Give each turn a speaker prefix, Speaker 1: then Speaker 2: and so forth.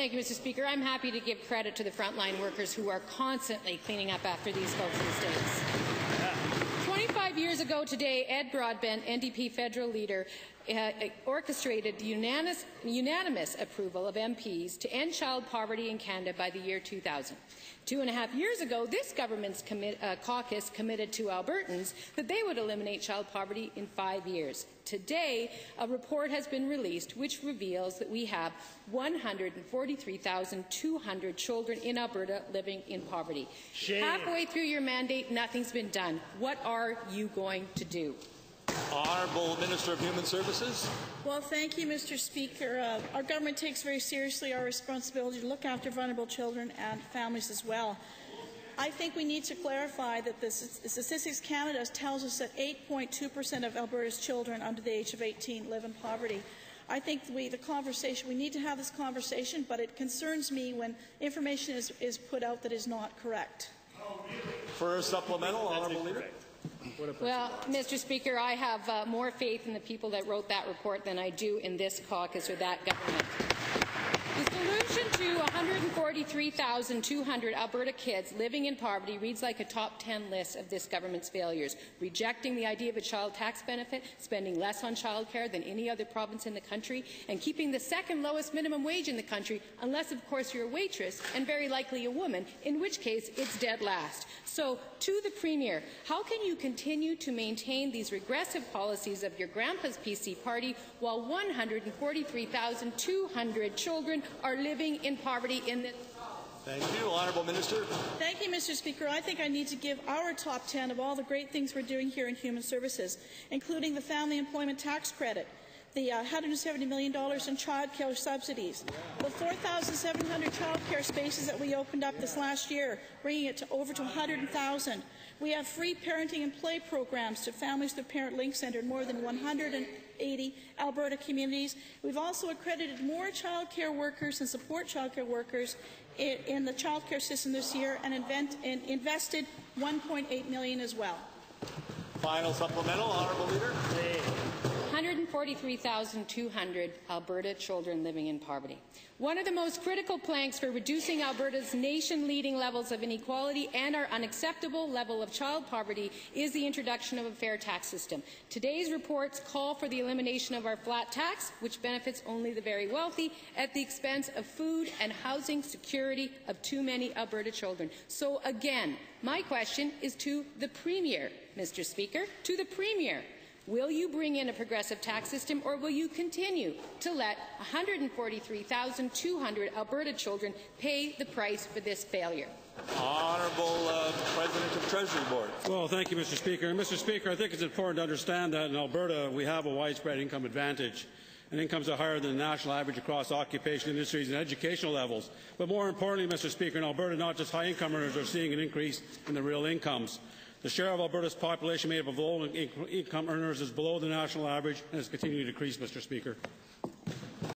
Speaker 1: Thank you, Mr. Speaker. I'm happy to give credit to the frontline workers who are constantly cleaning up after these folks' mistakes. 25 years ago today, Ed Broadbent, NDP federal leader, orchestrated the unanimous approval of MPs to end child poverty in Canada by the year 2000. 2.5 years ago, this government's caucus committed to Albertans that they would eliminate child poverty in 5 years. Today, a report has been released which reveals that we have 143,200 children in Alberta living in poverty.
Speaker 2: Shame. Halfway
Speaker 1: through your mandate, nothing's been done. What are you going to do?
Speaker 3: Honourable Minister of Human Services.
Speaker 4: Well, thank you, Mr. Speaker. Our government takes very seriously our responsibility to look after vulnerable children and families as well. I think we need to clarify that the Statistics Canada tells us that 8.2% of Alberta's children under the age of 18 live in poverty. I think we need to have this conversation, but it concerns me when information is put out that is not correct.
Speaker 3: For a supplemental, Honourable Leader.
Speaker 1: Well, Mr. Speaker, I have more faith in the people that wrote that report than I do in this caucus or that government. The solution to 143,200 Alberta kids living in poverty reads like a top 10 list of this government's failures. Rejecting the idea of a child tax benefit, spending less on childcare than any other province in the country, and keeping the second lowest minimum wage in the country, unless, of course, you're a waitress and very likely a woman, in which case it's dead last. So, to the Premier, how can you continue to maintain these regressive policies of your grandpa's PC party while 143,200 children are living in poverty in this province?
Speaker 3: Thank you. Honourable Minister.
Speaker 4: Thank you, Mr. Speaker. I think I need to give our top 10 of all the great things we're doing here in human services, including the Family Employment Tax Credit, the $170 million in child care subsidies, the 4,700 child care spaces that we opened up this last year, bringing it to over 100,000. We have free parenting and play programs to families through Parent Link Centre in more than 180 Alberta communities. We've also accredited more child care workers and support child care workers in the child care system this year and invested $1.8 million as well.
Speaker 3: Final supplemental, Honourable Leader.
Speaker 1: 143,200 Alberta children living in poverty. One of the most critical planks for reducing Alberta's nation-leading levels of inequality and our unacceptable level of child poverty is the introduction of a fair tax system. Today's reports call for the elimination of our flat tax, which benefits only the very wealthy, at the expense of food and housing security of too many Alberta children. So again, my question is to the Premier, Mr. Speaker, to the Premier. Will you bring in a progressive tax system, or will you continue to let 143,200 Alberta children pay the price for this failure?
Speaker 3: Honourable President of Treasury Board.
Speaker 5: Well, thank you, Mr. Speaker. Mr. Speaker, I think it's important to understand that in Alberta we have a widespread income advantage, and incomes are higher than the national average across occupation, industries and educational levels. But more importantly, Mr. Speaker, in Alberta, not just high-income earners are seeing an increase in the real incomes. The share of Alberta's population made up of low-income earners is below the national average and has continued to decrease, Mr. Speaker.